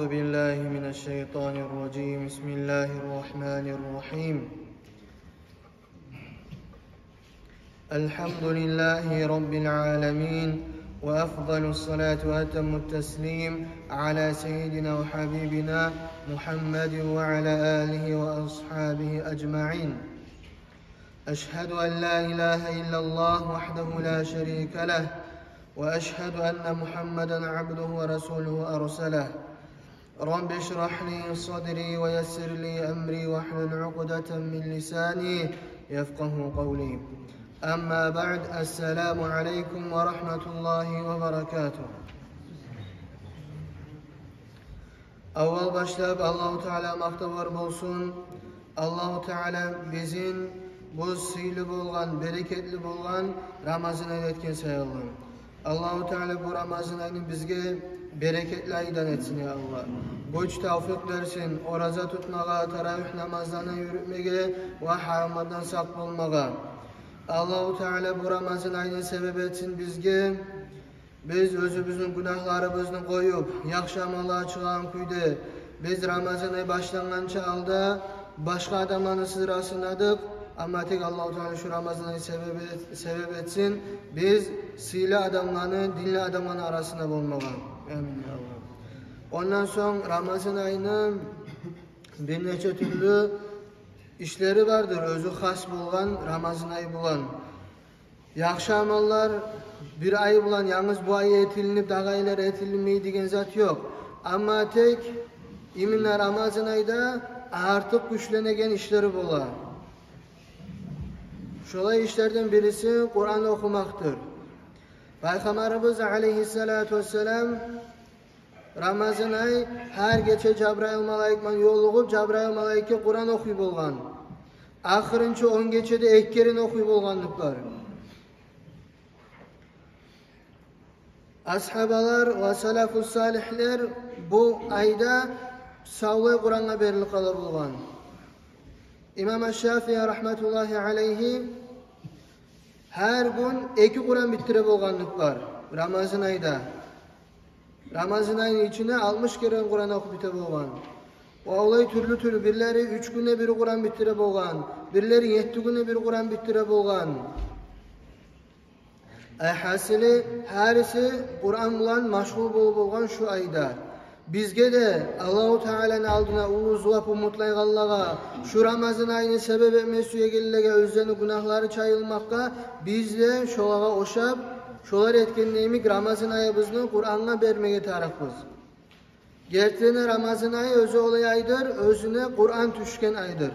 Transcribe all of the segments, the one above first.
أعوذ بالله من الشيطان الرجيم. بسم الله الرحمن الرحيم. الحمد لله رب العالمين، وأفضل الصلاة وأتم التسليم على سيدنا وحبيبنا محمد وعلى آله وأصحابه أجمعين. أشهد أن لا إله إلا الله وحده لا شريك له، وأشهد أن محمدا عبده ورسوله أرسله. رب اشرح لي صدري ويسر لي أمري واحلل عقدة من لساني يفقه قولي. أما بعد، السلام عليكم ورحمة الله وبركاته. Avval başlayıp Allah-u Teala maktabar bolsun. Allah-u Teala bizim bu sıylı bolgan, bereketli bolgan Ramazan ayı etken sayalım. Allah-u Teala bu Ramazan ayını bizge bereketli aydan etsin ya Allah. Güç tevfik versin, oraza tutmağa, teravih namazlarına yürütmeye ve haramlardan sak bulmağa. Allah-u Teala bu Ramazan ayını sebep etsin bizge. Biz özümüzün günahlarımızını koyup, yaxşı amallar çıkan kuydu. Biz Ramazan ayı başlangança alda başka adamların sırasındadık. Ama tek Allah-u Teala şu Ramazan ayı sebep etsin. Biz sıyla adamlarını, dinli adamların arasında bulmağa. Amin ya Allah. Ondan sonra Ramazan ayının bir neçe türlü işleri vardır. Özü has bulgan, Ramazan ayı bulan. Yaxşı amallar bir ay bulan, yalnız bu ay etilinip, dağaylar etilmeyi degen zat yok. Ama tek iminler Ramazan ayda artık güçlenegen işleri bulan. Şolay işlerden birisi Kur'an okumaktır. Peygamberimiz aleyhissalatu vesselam Ramazan ayı her geçe Cebrail malaikman yolluğup Cebrail malaiki Kur'an okuyup olgan. Ahırınca 10 geçede ekkerin okuyup olganlıklar. Ashabalar ve salafus salihler bu ayda sağlığı Kur'an'a berilip kalır olgan. İmam Şafii rahmetullahi aleyhi her gün 2 Kur'an bitirip olganlıklar Ramazan ayda. Ramazan ayının içine 60 kere Kur'an okuyup bitirip olgan. O olay türlü türlü, birleri 3 günde bir Kur'an bitirip olgan, birleri 7 günde bir Kur'an bitirip olgan. Hasili herisi Kur'an bilen meşgul bolup olgan şu ayda. Bizge de Allah-u Teala'nın aldına uzulap umutlayık Allah'a şu Ramazan ayını sebep etmesi üyegelilege özlerini günahları çayılmakka biz de şolağa oşap şolar etkenleyimik Ramazan ayımızını Kur'an'a vermeye tarafız. Gerçekten Ramazan ayı özü olay aydır, özüne Kur'an düşken aydır.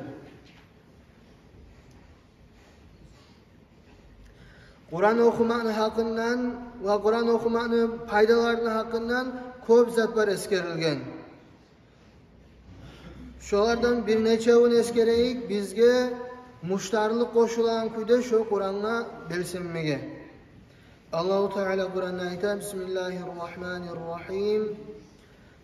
Kur'an okumanın hakkından ve Kur'an okumanın faydalarının hakkından köp zat var eskerilgen. Şolardan bir neçeuni eskereyik bizge muştarlık koşulan kuyda şu Kur'an'a belsinmege. Allah-u Teala Kur'an'da ayta Bismillahirrahmanirrahim.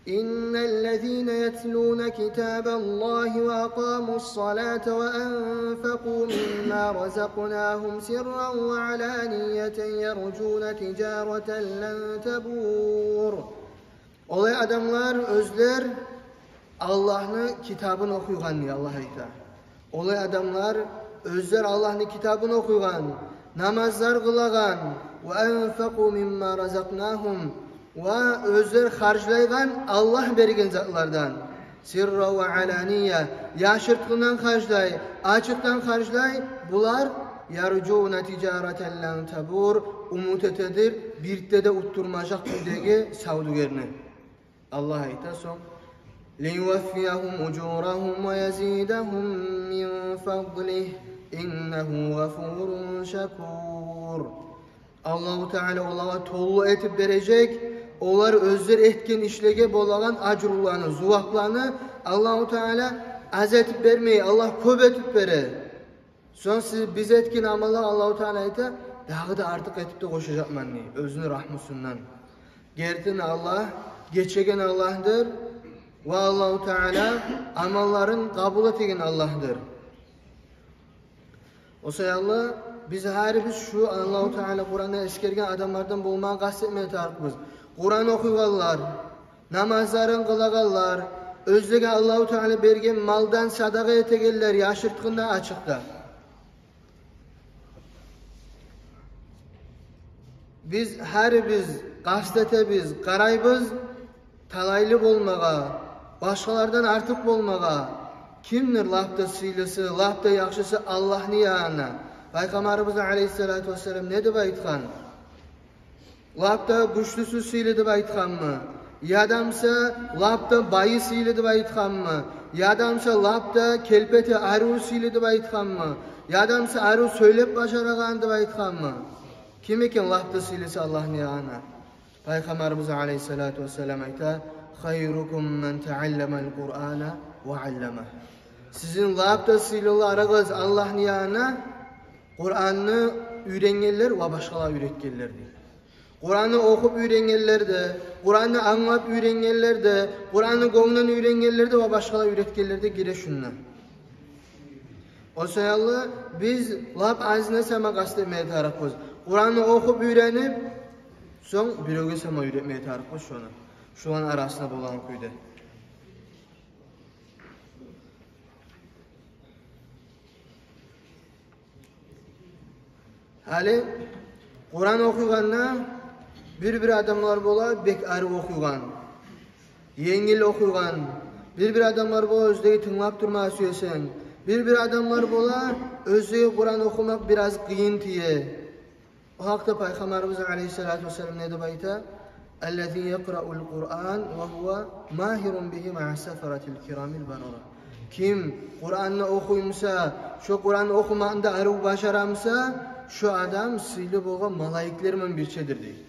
İnnellezîne yetlûne kitâballâhi ve akâmu's-salâte ve enfekû mimmâ razaknâhum sirran ve alâniyeten yercûne ticâreten len tebûr. Olay adamlar özler Allah'ın kitabını okuygan diye Allah ayta. Olay adamlar özler Allah'ın kitabını okuygan, namazlar kılagan ve enfekû mimmâ razaknâhum ve özler harclaygan Allah bergen zatlardan. Sirra ve alaniye, yaşırtkından harclay, açıktan harclay, bular yarcûne ticareten len tebûr, umut etedir, birlikte de utturmacak büdege savdugerini. Allah ayta son لِيُوَفِّيَهُمْ اُجُورَهُمْ وَيَزِيدَهُمْ مِنْ فَضْلِهِ اِنَّهُ غَفُورٌ شَكُورٌ. Allah-u Teala onlara tollu etip verecek, onlar özler etken işlege bolagan acrullarını, zuvaklarını Allah-u Teala az etip vermeyi, Allah köp etip verir. Son siz biz etkin amallar Allah-u Teala ayta, daha da artık etip de koşacakman diye, özünü rahmusundan. Gerçekten Allah, geçegen Allah'dır. Ve Allah-u Teala amalların kabul etigen Allah'dır. O sayallah biz her şu Allah-u Teala Kur'an'da eskergen adamlardan bulmaya kastetmeye tarıkız. Kur'an okuyuyorlar, namazların kılagallar, özlüge Allah-u Teala bergen maldan sadaka etegeller yaşırtkında açıkta. Biz gazetete qaraybız talaylı bolmağa, başkalardan artık bolmağa. Kimdir lapta sıylısı, lapta yakşısı Allah'ın yanına. Peygamberimiz Aleyhisselatü Vesselam ne deb aytkan? Lapta güçlüsü sıylı deb aytkan mı? Yadamsa lapta bayı sıylı deb aytkan mı? Yadamsa lapta kelpete arı sıylı deb aytkan mı? Yadamsa arı söylep başaragan deb aytkan mı? Kim eken lapta sıylısı Allah'ın yanına? Peygamberimiz Aleyhisselatü Vesselam ayta: "Hayrukum men teallemel Kur'ana ve allama." Sizin lapta sıylılarınız Allah'ın yanına Kur'an'ı öğrengenler ve başkalar öğretkenler değil. Kur'an'ı okup öğrengenler de, Kur'an'ı anlap öğrengenler de, Kur'an'ı gönlünden öğrengenler de ve başkalar öğretkenler de gire şundan. O sayılı biz lap azine sama kastetmeye tarafız. Kur'an'ı okup öğrenip son biröge sama öğretmeye tarafız şunu. Şu an arasında bulan köyde. Hali Kur'an okuyganna bir adamlar bola bek arı okuygan. Yengil okuygan. Bir adamlar bola özdegi tınlap durma suyesen. Bir adamlar bola özdegi Kur'an okumak biraz kıyın tiye. O hakta Peygamberimiz Aleyhisselatü Vesselam ne deb ayta? "Ellezî yeqra'ul Kur'an ve huve mahirun bihi ma'a seferatil kiramil barara." Kim Kur'an'ı okuyumsa, şu Kur'an'ı okumanda arı başaramsa, şu adam sıylı boğa malaiklerмен birçedir değil.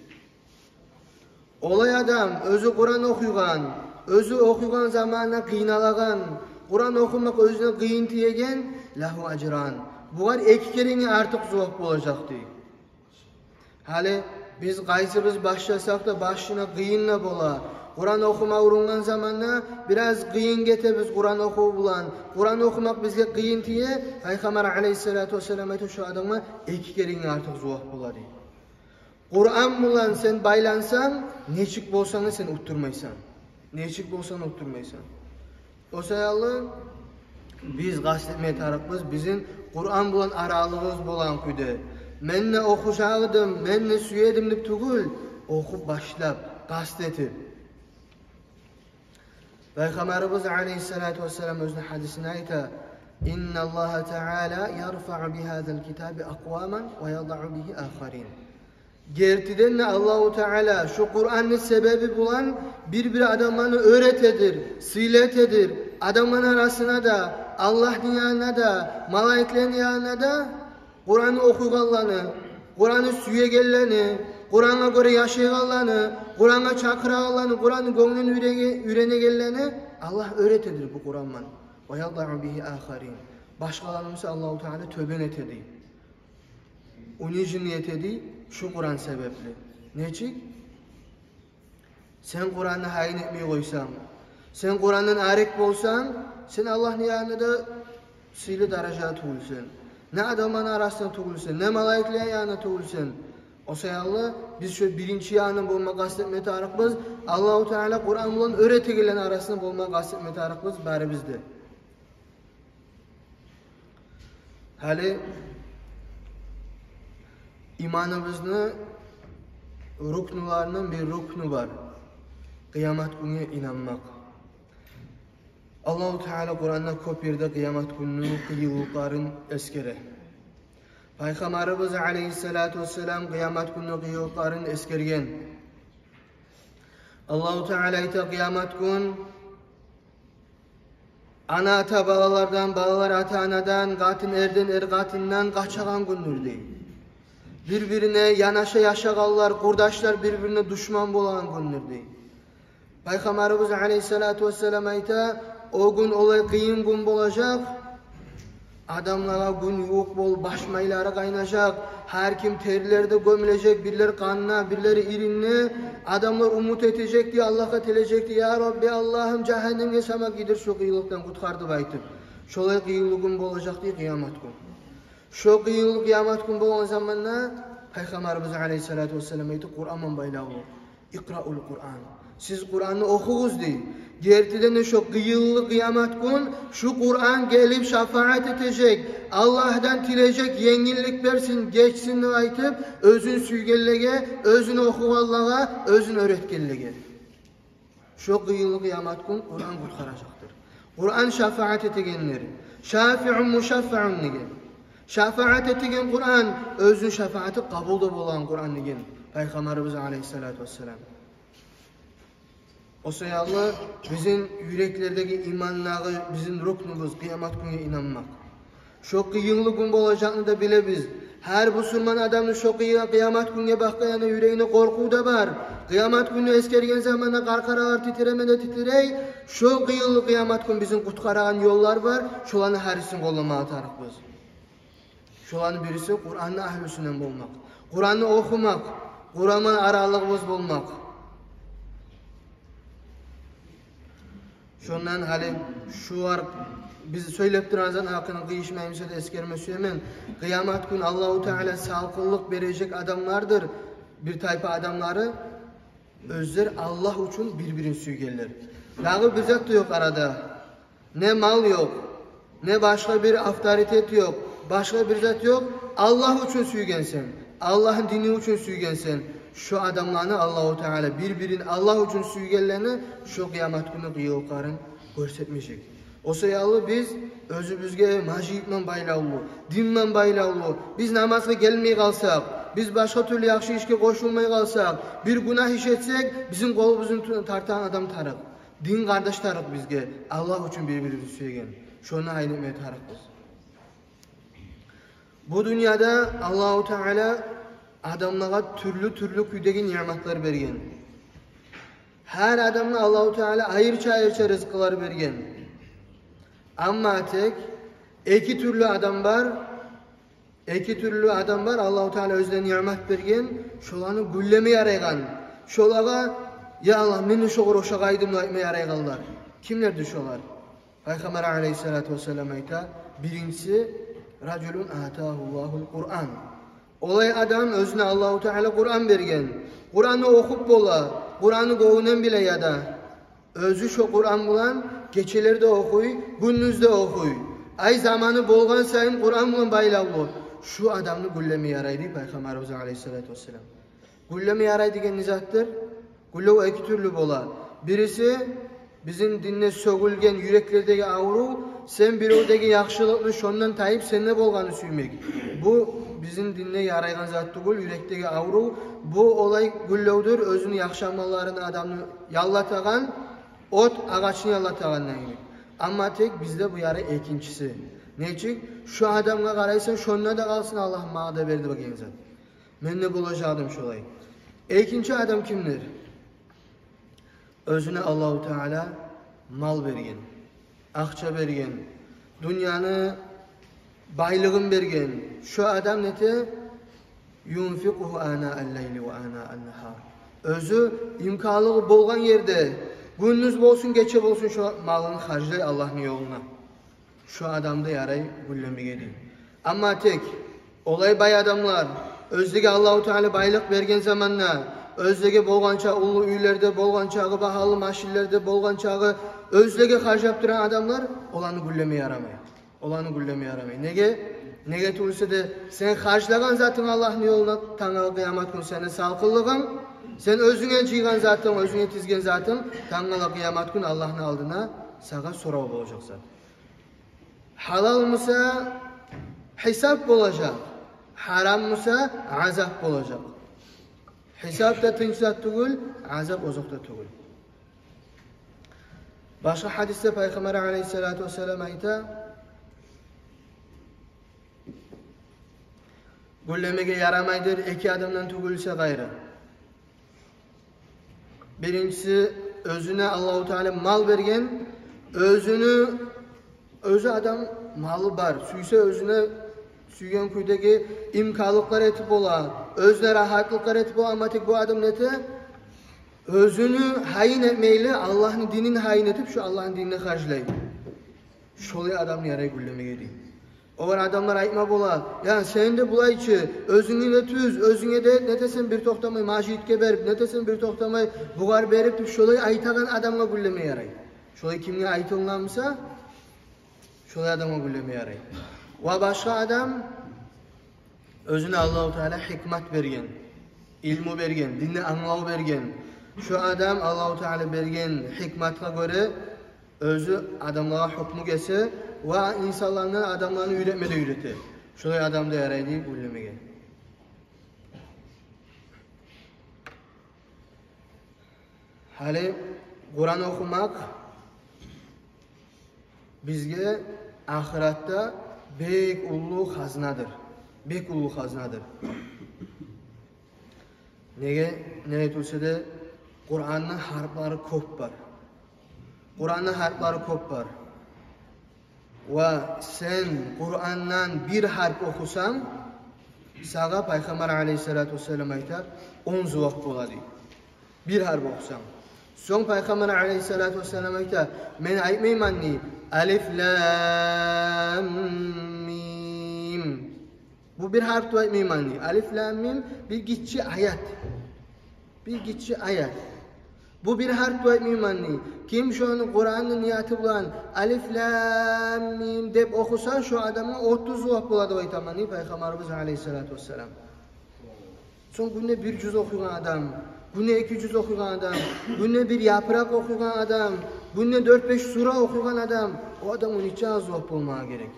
Olay adam özü Kur'an okuygan zamanına kıynalagan, Kur'an okumak özüne kıyın tiyegen, lahu acran. Bular iki kereni artık zuhap olacak değil. Hali biz gaysımız başlasak da başına kıyınla bola. Kur'an okuma urungan zamanna biraz kıyın gete biz Kur'an oku bulan. Kur'an okumak bizge kıyın tiye, Peygamber Aleyhisselatü Vesselam aytı şu adamı iki kereni artık zuhap bola değil. Kur'an bulan sen baylansan, neçik bolsanı sen utturmaysan. Neçik bolsan utturmaysan. O sayalı biz gastetmeye tarafız, bizim Kur'an bulan aralığız bolan kuydu. Men ne okuşağıdım, men ne süyedim dip tugul, okup başlap, gastetip. Peygamberimiz Aleyhisselatü Vesselam özüne hadisine ayta: "İnna Allah Teala yarfa'u bihadal kitabi aqwaman ve yada'u bihi akharin." Gertiden ne Allahu Teala şu Kur'an'ın sebebi bulan bir adamlarını öğretedir, siletedir. Adamların arasına da, Allah'ın yanına da, malaiklerin yanına da Kur'an'ı okuyganlarını, Kur'an'ı süyegenlerini, Kur'an'a göre yaşayanlarını, Kur'an'a çakıranlarını, Kur'an'ın gönlünü ürenegenlerini Allah öğretedir bu Kur'an'dan. Ve yada'u bihi akharin. Başkalarımızı Allahu Teala tövben etedi. Onun için niyet edi, şu Kur'an sebepli. Neçik? Sen Kur'an'ı hain etmeyi koysan, sen Kur'an'dan arek bolsan, sen Allah'ın yanında sıylı derecede tuğulsun. Ne adamın arasında tuğulsun, ne malaiklerin yanında tuğulsun. O sayılı biz şu birinci yanın bulma kastetme tarafımız, Allah-u Teala Kur'an bulan öğretilen arasında bulma kastetme tarafımız bari bizde. Hali imanımızın ruknularının bir ruknu var. Kıyamet gününe inanmak. Allah-u Teala Kur'an'da köp yerde kıyamet gününün kıyılıkların eskere. Peygamberimiz Aleyhisselatü Vesselam kıyamet gününün kıyılıkların eskergen. Allah-u Teala ite kıyamet gün ana ata balalardan, balalar ata anadan, katın erden katından kaçagan gündür değil. Birbirine yanaşa yaşaganlar, kurdaşlar birbirine düşman bolan gündür değil. Peygamberimiz Aleyhisselatü Vesselam ayta, o gün olay kıyın gün olacak. Adamlara gün yok bol, başmayları kaynayacak. Her kim terlerde gömülecek, birileri kanına, birileri irinine. Adamlar umut edecek diye Allah'a telecek diye. Ya Rabbi Allah'ım cehenneme sama gider şu kıyılıktan kutkardı baytır. Şolay kıyılık gün olacak diye kıyamet gün. Şu kıyılık kıyamet gün bolan zamanla Peygamberimiz Aleyhisselatü Vesselam aytı Kur'an'ın baylağı. İkra'ul Kur'an. Siz Kur'an'ı okuyuz değil. Gertiden de şu kıyıllı kıyamet gün şu Kur'an gelip şefaat edecek. Allah'tan dileyecek, yengillik versin, geçsin aytıp özün süygenlege, özün okuvallağa, özün öğretkenlege. Şu kıyıllı kıyamet gün Kur'an kurtaracaktır. Kur'an şefaat etegenler. Şafi'un muşaffa'un nege. Şefaat etegen Kur'an özün şefaati kabul da bolan Kur'an negen. Peygamberimiz Aleyhissalatu vesselam. O sayallı bizim yüreklerdeki imanlığı, bizim ruknumuz kıyamet gününe inanmak. Şu kıyınlı gün olacağını da bile biz. Her Müslüman adamın şu kıyamet gününe bakayana yüreğine korku da var. Kıyamet günü eskergen zamanda karkaralar titremede titrey. Şu kıyınlı kıyamet gün bizim kutkaragan yollar var. Şolanı harisin kollama atarık biz. Şolanı birisi Kur'an'ı ahlüsünden bulmak. Kur'an'ı okumak. Kur'an'ın aralığımız bulmak. Şondan hali şu var biz söylep duranızdan hakkını kıyışmayımsa da eskerme söylemen. Kıyamet gün Allahu Teala salkıllık verecek adamlardır. Bir tayfa adamları özler Allah için birbirini süygerler. Dağı bir zat da yok arada. Ne mal yok. Ne başka bir avtoritet yok. Başka bir zat yok. Allah için süygensen. Allah'ın dini için süygensen. Şu adamlarını Allahu Teala birbirini Allah için süygenlerini şu kıyamet günü kıyıqarın görsetmeyecek. O sayılı biz özümüzge majibden baylaulu, dinmen baylaulu. Biz namazga gelmey kalsak, biz başka türlü yaxşı işe koşulmay kalsak, bir günah iş etsek, bizim kolumuzun tartan adam tarık. Din kardeş tarık bizge. Allah için birbirimizi süygen. Şunu aynemeye tarık biz. Bu dünyada Allahu Teala adamlara türlü küydeki nimetler bergen. Her adamla Allahu Teala ayırça rızkılar bergen. Amma tek iki türlü adam var Allahu Teala özüne nimet bergen. Şolanı gülleme yaraygan. Şolaga ya Allah meni şoğur oşagaydım aytmay yarayganlar. Kimlerdir şolar? Peygamber Aleyhissalatu vesselam ayta birincisi raculun atahullahul Kur'an. Olay adam özüne Allahu Teala Kur'an bergen. Kur'an'ı okup bola, Kur'an'ı goğunen bile ya da özü şu Kur'an bulan geçelerde okuy, gündüzde okuy. Ay zamanı bolgan sayın Kur'an bulan baylağı. Şu adamını gülleme yaraydı Peygamberimiz Aleyhissalatu vesselam. Gülleme yaraydı digen nizattır. Gülleme iki türlü bola. Birisi bizim dinle sögülgen yüreklerdeki avru, sen bir oradaki yaxşılıklı şondan tayip senne bolganı suymek. Bu bizim dinle yaraygan zattı gül, yürekteki avru. Bu olay güllevdir, özünü yaxşamalarını adamını yallatagan, ot ağaçını yallatagandan gibi. Ama tek bizde bu yarı ikincisi. Neyçik? Şu adamga qaraysan şonuna da kalsın Allah mağa da verdi bakayım zat. Men ne bulacaktım şu olay. İkinci adam kimdir? Özüne Allahu Teala mal bergen, akça bergen, dünyanı baylığın bergen. Şu adam nete yunfiquhu ana al-leyli ve ana an-nahar. Özü imkanlığı bolgan yerde gündüz bolsun, geçe bolsun şu malını harcay Allah'ın yoluna. Şu adamda yaray güllemeye değil. Ama tek olay bay adamlar özdeki Allahu Teala baylık bergen zamanla özdeki bolgan çağı ulu üylerde, bolgan çağı bahalı maşillerde, bolgan çağı özdeki harcap duran adamlar olanı güllemeye yaramay. Nege tulsa de sen harclagan zatın Allah'ın yoluna tangalı kıyamet günü seni salkıllığın, sen özüne çiğgan zatın, özüne tizgen zatın tangalı kıyamet günü Allah'ın aldığına sana sorav olacak zaten. Halal mısa hesap olacak, haram mısa azap olacak. Hesap da tınçlat tugul, azap ozuk da tugul. Başka hadiste Peygamber Aleyhissalatu vesselam ayta güllemege yaramaydır iki adamdan tugulsa gayrı. Birincisi özüne Allahu Teala mal bergen, özü adam malı var. Süyse özüne süygen kuydaki imkanlıklar etip ola, özüne rahatlıklar etip ola ama tek bu adam nete özünü hayin etmeyle Allah'ın dinini hayin etip şu Allah'ın dinini harcayın. Şolay adam yarayı güllemeye değil. Olar adamlar aytma bola. Ya sen de bulayçı, özüňe de tüz, özüňe de netesen bir toktamay maşyitke berip, netesen bir toktamay bugar berip, şolay aytagan adamga gülleme yaray. Şolay kimge aytılganmysa, şolay adamga gülleme yaray. Wa başga adam özüne Allahu Teala hikmet bergen, ilmi bergen, dinni anlaw bergen. Şu adam Allahu Teala bergen hikmetine göre özü adamlara hukmu gelse ve insanlarını adamlarını üretmede üreti. Şolay adamda yaraydı güllемеге. Hali Kur'an okumak bizge ahiratta bek ullu haznadır. Bek ullu haznadır. Ne etülse de Kur'an'ın harfları köp var. Kur'an'ın harfları köp var. Ve sen Kur'an'dan bir harf okusan, sağa Peygamber aleyhissalatu vesselam aytar, 10 zuvak boladı. Bir harf okusan. Son Peygamber aleyhissalatu vesselam aytar, men aytmayman ni, alif lam mim. Bu bir harf aytmayman ni. Alif lam mim bir gitçi ayet. Bir gitçi ayet. Bu bir harf aytmayman ni. Kim şonu Kur'an'ın niyeti bulan alif lam mim dep okusa şu adamın 30 zuvak boladı aytaman ni Peygamberimiz aleyhissalatu vesselam. Son günde bir cüz okuyan adam, günde 2 cüz okuyan adam, günde bir yaprak okuyan adam, günde 4-5 sura okuyan adam, o adamın içi az zuvak bulmaya gerek.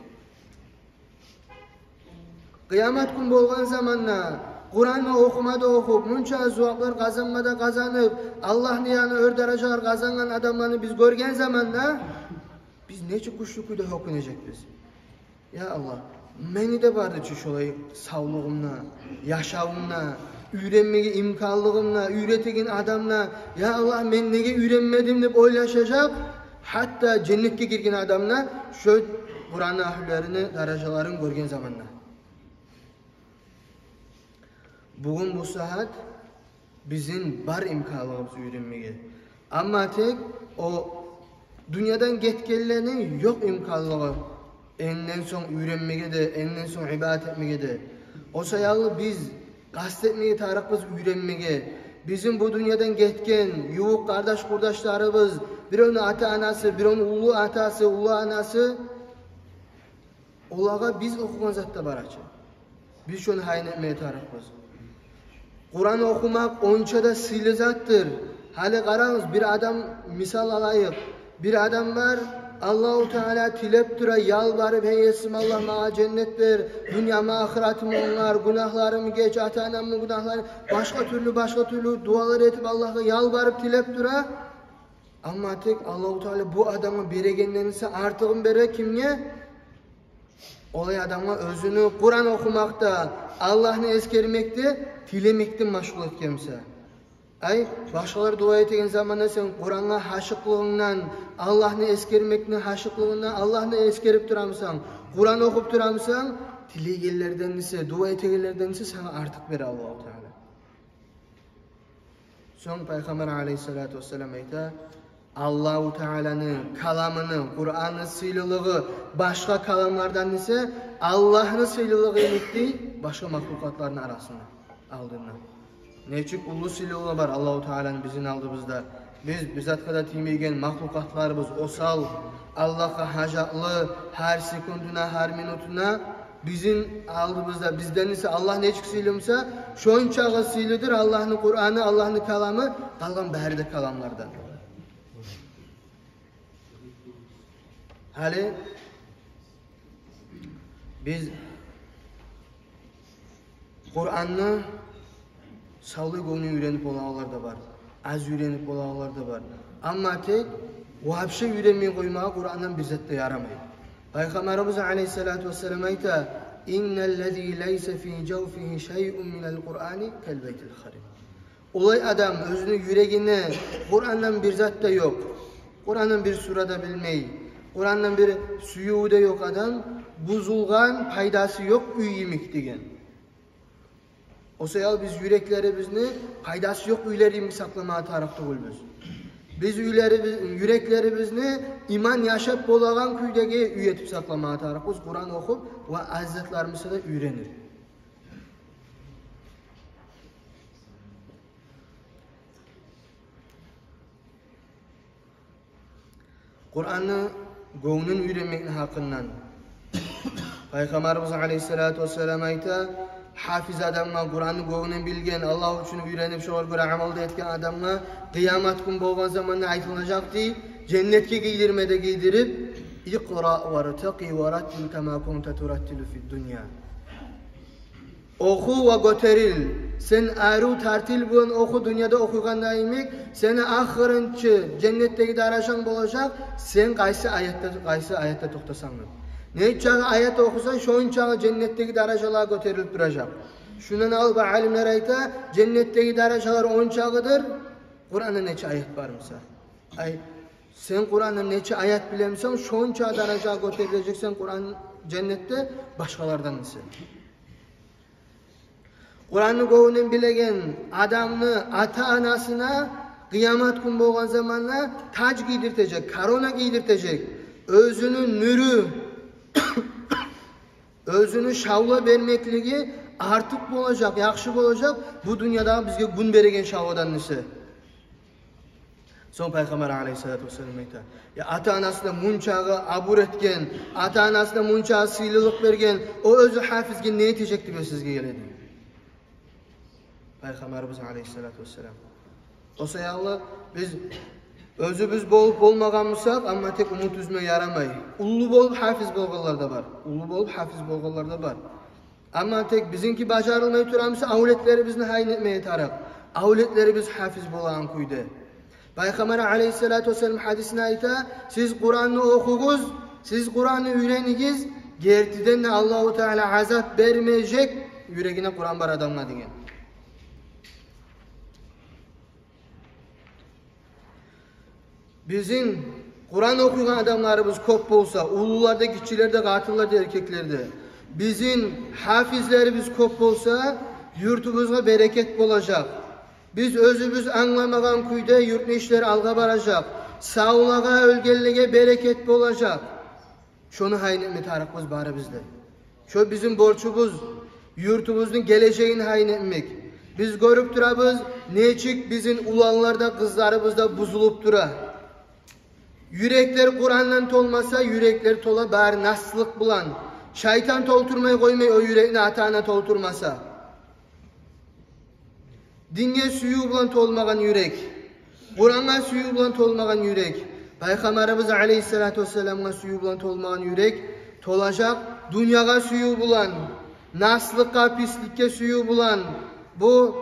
Kıyamet gün bolgan zamanla Kur'an'ı okumada okup, munça zuvaklar kazanmada kazanıp, Allah'ın yanı ör dereceler kazangan adamlarını biz görgen zamanla, biz neçe kuşlukuyla okunacak biz. Ya Allah, meni de vardı ki şolay sağlığımla, yaşavımla, ürenmege imkanlığımla, üretegin adamla, ya Allah men nege ürenmedim deyip oylaşacak, hatta cennetke girgen adamla, şu Kur'an ahüllerini, derecelerini görgen zamanla. Bugün bu saat bizim bar imkanlarımızı öğrenmeye. Ama tek o dünyadan getkellerinin yok imkanları. Enden son öğrenmeye de, enden son ibadet etmeye de. O sayalı biz kastetmeye tarafımız öğrenmeye. Bizim bu dünyadan getken yuvuk kardeş kurdaşlarımız, bir onun ata anası, bir onun ulu atası, ulu anası. Olağa biz okuyan zatta baraçı. Biz şunu hayn etmeye tarafımız. Kur'an okumak onça da sihirli zattır. Hali qarağız bir adam misal alayık. Bir adam var Allahu Teala tilep dura yalvarıp hey esim Allah mağa cennet ver. Dünyama ahiretimi onlar günahlarımı geç ata anamın günahları başka türlü dualar etip Allah'a yalvarıp tilep dura. Ama tek Allahu Teala bu adamı beregenlenirse artığın bere kimge? Olay adamı özünü Kur'an okumakta, Allah'ını eskermekte, tilemekte maşgul etkemse. Ay, başkaları dua ettiğin zamanda sen Kur'an'a haşıklığından, Allah'ını eskermekten haşıklığından, Allah'ını eskerip duramsan, Kur'an okup duramsan, tilegellerden ise, dua ettiğinlerden ise sana artık ver Allah-u Teala. Son Peygamber aleyhissalatu vesselam ayta, Allah-u Teala'nın kalamını, Kur'an'ın sıylılığı başka kalamlardan ise Allah'ın sıylılığı etti başka mahlukatların arasında aldığından. Neçik ulu sıylılığı var Allah-u Teala'nın bizim aldığımızda. Biz bizzat kadar timeygen mahlukatlarımız osal, Allah'a hacatlı, her sekunduna, her minutuna bizim aldığımızda bizden ise Allah neçik sıylımsa şoň çağı sıylıdır Allah'ın Kur'an'ı, Allah'ın kalamı kalgan bäri de kalamlardan. Hali biz Kur'an'ı sağlı gönlü öğrenip olanlar da var. Az öğrenip olanlar da var. Ama tek vahşi öğrenmeyi koymaya Kur'an'dan bizzat da yaramayı. Peygamberimiz aleyhissalatu vesselam ayta innellezî leyse fî cevfihi şey'un minel Kur'ani kel beytil harib. Olay adam özünü yüreğine Kur'an'dan bir zat da yok. Kur'an'dan bir surada bilmeyi. Kur'an'dan bir suyu da yok adam, buzulgan, paydası yok, üy yemek degen. O sayal biz yüreklerimizni paydası yok üyler yemek saklamaya tarafta olmaz. Biz yüreklerimizni iman yaşap bolagan küydegi üyetip saklamağa tarafız. Kur'an okup ve azizatlarımızı da öğrenir. Kur'an'ı göğünün öğrenmekle hakkından. Peygamberimiz Aleyhisselatü Vesselam ayta, hafiz adamga, Kur'an'ı göğünün bilgen, Allah için öğrenip şoğur göre amalda etken adamga kıyamet gün bolgan zamanla aytılacak deyip, cennetke giydirmede giydirip, İqra ve rtaqi ve rattil kema kunta turattilu fid dünya. Oku ve göteril. Sen aru tartil bulan oku dünyada okuygan daimek, seni ahırınçı cennetteki daraşan bolacak, sen qaysı ayette toxtasan. Ne çağı ayet okusan, şoğun çağı cennetteki daraşalar göterilip duracak. Şundan alıp alimler ayta, cennetteki daraşalar 10 çağıdır, Kur'an'da neçe ayet var mısa? Sen Kur'an'da neçe ayet bilemsen, şoğun çağı daraşalar göterileceksen Kur'an cennette başkalardan mısın? Kur'an'ı göğünün bilegen adamını ata-anasına kıyamet gün bolgan zamanla tac giydirtecek, karona giydirtecek. Özünün nürü, özünü şavla vermekligi artık bolacak, yakşı bolacak. Bu dünyada bizge gün beregen şavadan nisi. Son Peygamber Aleyhisselatü Vesselam ayta. Ata-anasına munçağı abur etken, ata-anasına munçağı sıylılık bergen, o özü hafizge ne etecekti be sizge geledi? Peygamberimiz Aleyhisselatü Vesselam. O sayallah biz özümüz bolup olmaganmısak ama tek umut üzme yaramay. Ulu bolup hafiz bolganlar da var. Ulu bolup hafiz bolganlar da var. Ama tek bizimki bacarılmay turamsa avletleri bizni hayn etmeye tarak. Avletleri biz hafiz bolan kuydu. Peygamber Aleyhisselatü Vesselam hadisine ayta, siz Kur'an'ı okuguz, siz Kur'an'ı öğrenigiz, gertiden de Allahu Teala azap vermeyecek, yüreğine Kur'an var adamla degen. Bizim Kur'an okuyan adamlarımız köp olsa, ulularda, kişilerde, katillerde, erkeklerde, bizim hafizlerimiz köp olsa, yurtumuzga bereket bolacak. Biz özümüz anlamagan kuyda yurtni işler alga baracak. Sağlığa, ölgenliğe bereket bolacak. Şonu hayn etme tarafımız bari bizde. Şu bizim borçumuz, yurtumuzun geleceğini hayn etmek. Biz görüp durabız, neçik bizim ulanlarda, kızlarımızda buzulup dura. Yürekler Kur'an'dan tolmasa, yürekler tola bari naslık bulan. Şeytan tolturmayı koymayı o yüreğini atağına tolturmasa. Dinge suyu bulan tolmagan yürek. Kur'an'a suyu bulan tolmagan yürek. Peygamberimiz Aleyhisselatü Vesselam'a suyu bulan tolmagan yürek. Tolacak, dünyaya suyu bulan, naslıkka, pislikке suyu bulan, bu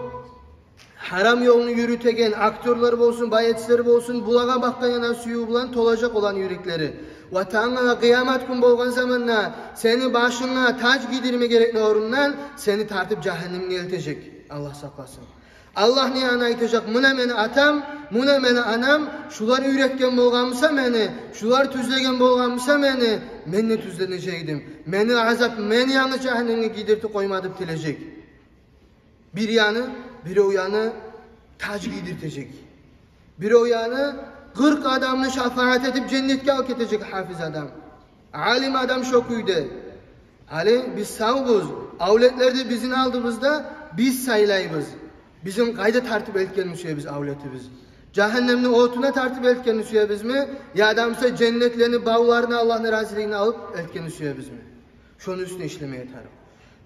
haram yolunu yürütegen aktörler olsun, bayetçiler olsun, bulaga bakkan yana suyu bulan tolacak olan yürekleri. Vatana kıyamet gün bolgan zamanla seni başına tac giydirme gerekli orundan seni tartıp cehennemine eltecek. Allah saklasın. Allah ne anaytacak? Muna meni atam, muna meni anam, şular üretken bolganmısa meni, şular tüzlegen bolganmısa meni, men ne tüzleneceydim. Meni azap, meni yanı cehennemine giydirti koymadıp tilecek. Bir yanı, biri o yanı tac giydirtecek. Biri o yanı 40 adamını şefaat edip cennetke hak edecek hafiz adam. Alim adam şokuydu. Ali biz sağız. Avletlerde bizim aldığımızda biz sayılayız. Bizim kayda tartip etkenmişiz biz avleti biz. Cehennemli otuna tartip etkenmişiz biz mi? Ya adamsa cennetlerini, bağlarını, Allah'ın raziliğini alıp etkenmişiz biz mi? Şunun üstüne işlemeye taraf.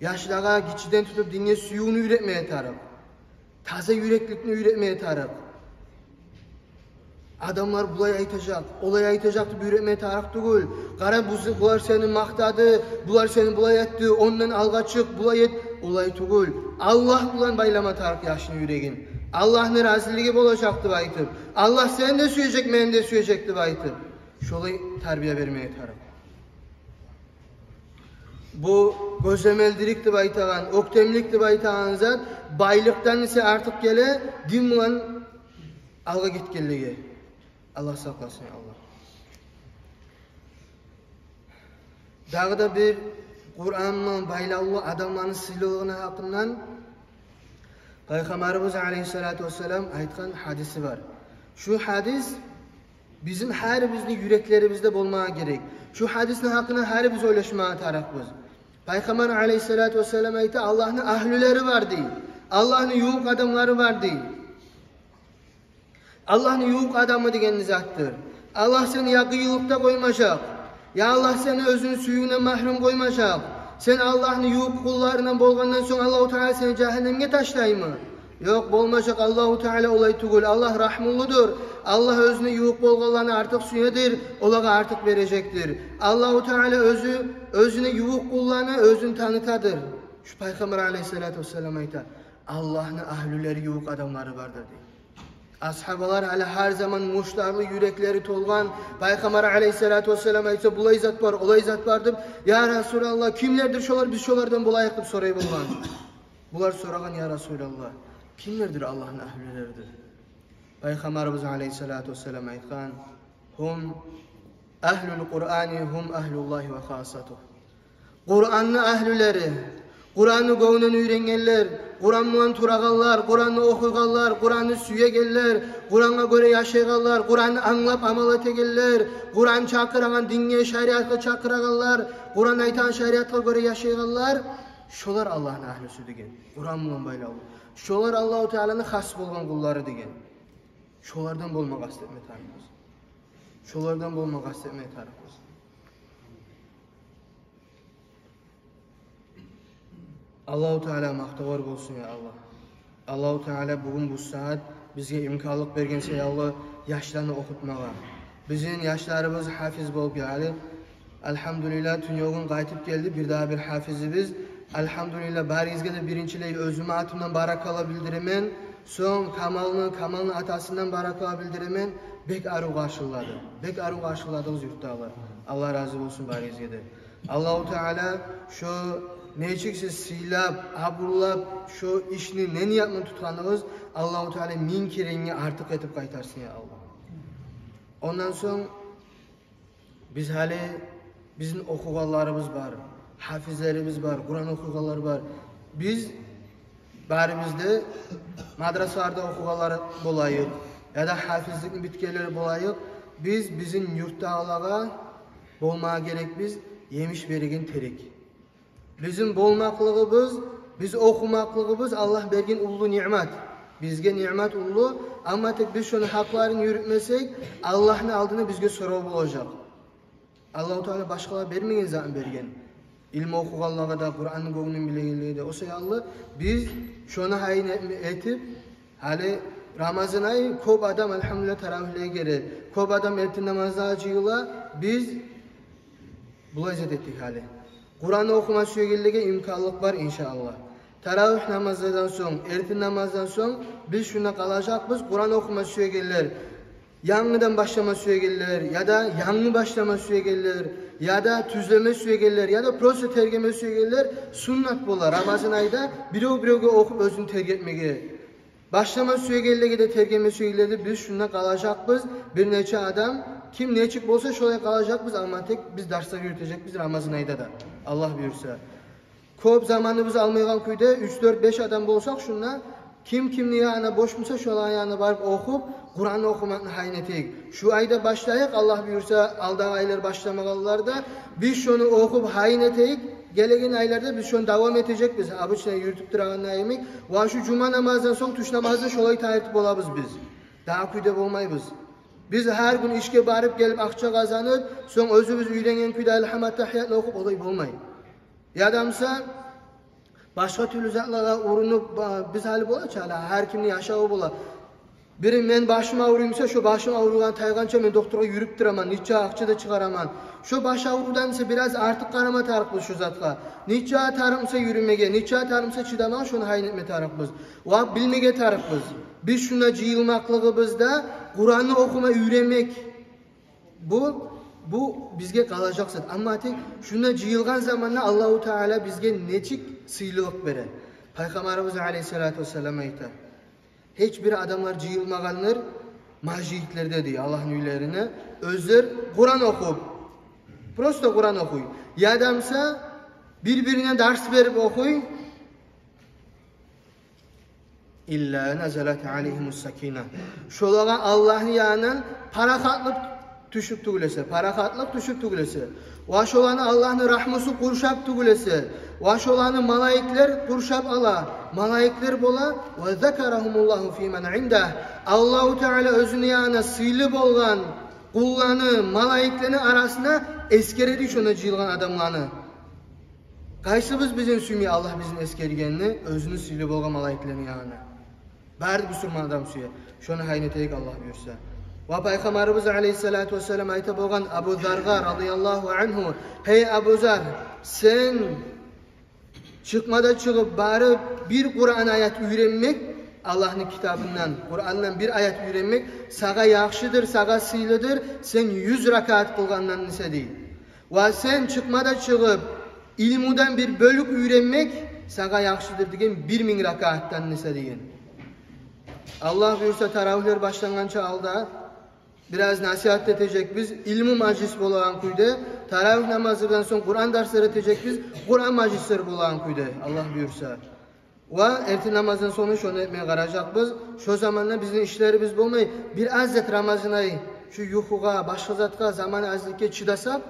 Yaşlığa geçiden tutup dinle suyunu üretmeye taraf. Taze yüreklikini üretmeye taraf. Adamlar bulay aytacak, olay aytacaktı bir üretmeye taraf değil. Kara bular seni maktadı, bular seni bulay etti, ondan alga çık, bulay et, olay değil. Allah bulan baylama taraf yaşını yüreğin. Allah'ın raziliği olacaktı baytıp. Allah seni de süyecek, beni de süyecekti baytıp. Şolay terbiye vermeye taraf. Bu gözemeldirikti baytağan, oktemlikti baytağan zat, baylıktan ise artık gele, din bulan alga git gelliğe. Allah saklasın Allah. Dağda bir Kur'an'la baylalı adamların silahına hakkından Peygamberimiz Aleyhisselatü Vesselam aytkan hadisi var. Şu hadis bizim her bizni yüreklerimizde bulmaya gerek. Şu hadisin hakkında her biz oylaşmaya tarafız. Peygamber aleyhissalatü vesselam ayeti Allah'ın ahlüleri var değil. Allah'ın yuğuk adamları var değil. Allah'ın yuğuk adamı degen zattır. Allah seni ya kıyılıkta koymayacak. Ya Allah seni özünün suyuna mahrum koymayacak. Sen Allah'ın yuğuk kullarından bolgandan sonra Allah-u Teala seni cehennemge taşlayma. Yok bolmayacak Allah-u Teala olay tugul. Allah rahmulludur. Allah özüne yuğuk bolganlarını artık suyadır. Olaga artık verecektir. Allah-u Teala özüne yuğuk kullarını özünü tanıtadır. Şu Peygamber aleyhissalatü vesselam ayta Allah'ın ahlüleri yuğuk adamları vardır diye. Ashabalar hala her zaman muştarlı yürekleri tolgan Peygamber aleyhissalatü vesselam ayta bulay zat var, olay zat vardır. Ya Resulallah kimlerdir şolar biz şolardan bulayık dip sorayı bulgan. Bular soragan ya Resulallah. Kimlerdir Allah'ın ahlüleridir? Peygamberimiz aleyhissalatü vesselam aytgan hum ahlul Kur'ani hum ahlullahi ve khasatuh. Kur'an'ın ahlüleri, Kur'an'ı gövnen öğrengenler, Kur'an'la turaganlar, Kur'an'ı okuganlar, Kur'an'ı süyegenler, Kur'an'a göre yaşayanlar, Kur'an'ı anlap amal etegenler, Kur'an çakıragan dinge şeriatga çakıraganlar, Kur'an aytan şeriatga göre yaşayanlar, şolar Allah'ın ahlüsü degen. Kur'an bilen baylalı. Şolar Allah-u Teala'nın has bolgan kulları degen. Şolardan bolma kastetme tarifimiz. Şolardan bolma kastetme tarifimiz. Allah-u Teala maqtawar bolsun ya Allah. Allah-u Teala bugün bu saat bizge imkanlık bergense ya Allah yaşlarını okutmağa. Bizim yaşlarımız hafiz bolup geldi. Elhamdülillah tünyogun qaytip geldi. Bir daha bir hafizimiz. Elhamdülillah barizge de birinçileyi özüme atımdan barakala bildiremen. Son kamalının atasından barakala bildiremen. Bek arı karşıladı. Bek arı karşıladığımız yurttalar. Allah razı olsun barizgede. Allah-u Teala şu neçiksiz silap, aburlap, şu işini ne niyatını tutkanımız Allah-u Teala min kerenge artık etip kaytarsın ya Allah. Ondan sonra biz hali bizim okuganlarımız var, hafizlerimiz var, Kur'an okuganları var. Biz barimizde madrasalarda okuganlar bolayık ya da hafizlik bitkileri bolayık. Biz bizim yurttağlığa bolmaya gerek biz yemiş beregen terek. Bizim bolmaklığımız, biz okumaklığımız Allah bergen ulu nimet. Bizge nimet ulu ama tek biz şunu haklarını yürütmesek Allah'ın aldığını bizge soru bulacak. Allah-u Teala başkalara vermeyen zaten bergen. İlmi okuganlara da Kur'an'ın göğünün bileğinliği de. O sayallı biz şunu hayin etip hali Ramazan ayı kop adam elhamdülillah teravihle geri. Kop adam ertin namazda acıyla biz bulayzat ettik hali. Kur'an'ı okuma süregellige imkanlık var inşallah. Teravih namazından son, ertin namazdan son biz şuna kalacakız. Kur'an okuma süregeller, yanlıdan başlama süregeller ya da yanlı başlama süregeller ya da tüzleme süregeller ya da prosa tergeme süregeller sünnet bolar. Ramazan ayda biri okup özünü tergetmeye. Başlama süregellige de tergeme süregelleri biz şuna kalacakız. Bir neçe adam kim neçik bolsa şolaya kalacakız ama tek biz dersler yürütecek biz Ramazan ayda da. Allah buyursa. Kop zamanımızı almayan köyde 3-4-5 adam bolsak şunla kim kimni yana boş musa şola yana barıp okup Kur'an'ı okumakını haynetek. Şu ayda başlayak Allah buyursa aldığı aylar başlamagalarda biz şunu okup haynetek. Gelegen aylarda biz şunu devam edecek biz. Abıçına yürütüp durağın nayemek. Ve şu cuma namazdan son tuş namazda şolayı tayetip olabız biz. Daha köyde olmayız. Biz her gün işe barıp gelip akça kazanıp son özümüz üyrengen köyde elhamd tahiyyatla okup olay olmayız. Yadamsa başka türlü zatlara uğrunup biz hali bola çala her kimni yaşağı bola. Biri men başıma ağrıyımsa şu başıma ağrıgan taygança men doktora yürüp duraman, niçe akça da çıkaraman. Şu baş ağrıdan ise biraz artık karama tarıklı şu zatla. Niçe tarımsa yürümege, niçe tarımsa çıdaman şunu haynetme tarıkımız. O bilmege tarıkımız. Biz şuna cıyılmaklığımızda Kur'an'ı okuma öğrenmek. Bu bizge kalacak zat. Ama tek şuna cıyılgan zamanla Allah-u Teala bizge neçik sıylılık verir. Peygamberimiz aleyhissalatü vesselam ayta. Hiçbir adamlar cıyılmaganlar majihtlerde diyor Allah'ın üylerine. Özler Kur'an okup. Prosto Kur'an okuy. Ya adamsa birbirine ders verip okuy. İlla nazalat aleyhimus sakina. Şolağa Allah'ın yanından parakatlık düşüp tugulese, parakatlık düşüp tugulese. Ve şolanı Allah'ın rahmusu kurşap tugulese. Ve şolanı malaikler kurşap ala. Malaikler bola ve zekarahumullahu fîmen indah. Allahu Teala özünü yanına sıylı bolgan kullanı, malaiklerini arasına eskeredi şuna cılgan adamlarını. Kaysımız bizim sümi Allah bizim eskergenini özünü sıylı bolgan malaiklerini yanına. Bari bu sürman adam suya. Şunu hayneteyik Allah buyursa. Ve Peygamberimiz aleyhissalatu vesselam ayta bolgan Abu Zarga radıyallahu anhu. Hey Abu Zar, sen çıkmada çıkıp bari bir Kur'an ayet öğrenmek, Allah'ın kitabından, Kur'an'dan bir ayet öğrenmek sağa yaxşıdır, sağa sıylıdır. Sen 100 rakat kılgandan nise değil. Ve sen çıkmada çıkıp ilmudan bir bölük öğrenmek sağa yaxşıdır degen 1000 rakattan nise deyin. Allah buyursa taravihler başlangança alda biraz nasihat edecek biz ilmi majlis bolan kuyda taravih namazından son Kur'an dersleri edecek biz Kur'an majlisleri bolan kuyda Allah buyursa. Ve erti namazın sonu şunu etmeye karacak biz. Şu zamanla bizim işlerimiz bulmayı bir azet Ramazan'ı şu yuhuğa, başka zatka zamanı azlikke çıdasak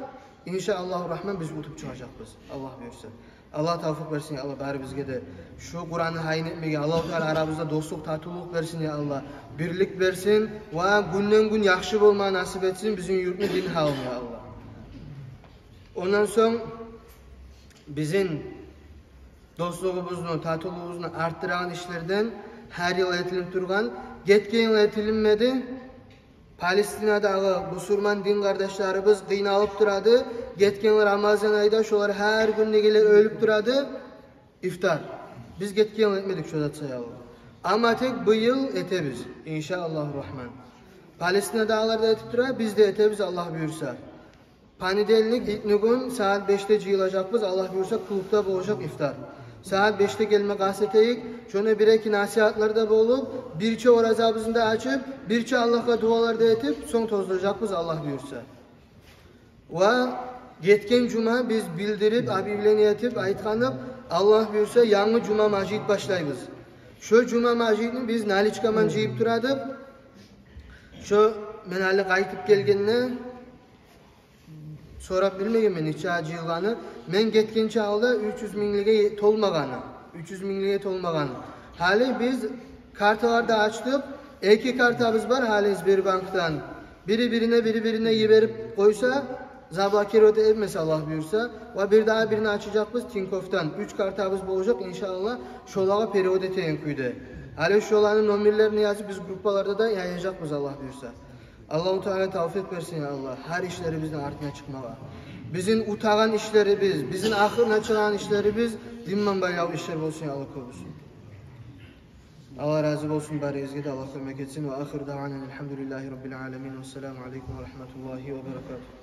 inşallahurrahman biz utup çıkacak biz. Allah buyursa. Allah tavfik versin ya Allah bari bizge de şu Kur'an'ı hayn etmeye Allah-u Teala aramızda dostluk, tatuluk versin ya Allah. Birlik versin ve günden gün yaxşı olma nasip etsin bizim yurtunu din halım ya Allah. Ondan sonra bizim dostluğumuzu, tatulluğumuzu arttıran işlerden her yıl etilip durgan, getken yıl etilinmedi. Palestina'da Müslüman din kardeşlerimiz kıynalıp duradı. Getken Ramazan ayda şolar her gün negeler ölüp duradı. İftar. Biz getken yıl etmedik şu zatsa ya Allah. Ama tek bu yıl etemiz. İnşallahurrahman. Palestina dağlarda etip durar, biz de etemiz Allah buyursa. Panidellik ilk gün saat 5'te cıyılacakız. Allah buyursa kulüpte boğacak iftar. Saat 5'te gelme gazeteyik. Şöyle bir iki nasihatlarda bulup, birçe orazabızını da açıp, birçe Allah'a dualarda etip, son tozlayacakız Allah buyursa. Ve yetken cuma biz bildirip, abiyle niyetip, aytkanıp, Allah buyursa yanı cuma macid başlayız. Şu cuma macidini biz naliçkaman ciyip duradık. Şu menali kaytıp gelgenine, sorap bilmegen men neçe yılganı. Men ketkençe alda 300 minlige tolmagany. 300 minlige tolmagany. Hali biz kartalarda açtık. İki kartabız var hali Sberbank'tan. Biri birine yiberip koysa zablakir öde etmese Allah buyursa ve bir daha birini açacakız Tinkoff'tan. 3 kartabız olacak inşallah. Şolağa periyod eteyin kuydu. Hali şolanın nomerlerini yazıp biz gruplarda da yayacakız Allah buyursa. Allah-u Teala tavfik versin ya Allah. Her işlerimizden ardına çıkmağa. Bizim utağan işlerimiz, bizim ahırına çıkan işlerimiz dinman bayağı işler olsun ya Allah korusun. Allah razı olsun bari ezgide Allah korumak etsin ve ahir davanen elhamdülillahi rabbil alemin ve selamu aleyküm ve rahmetullahi ve berekatuhu.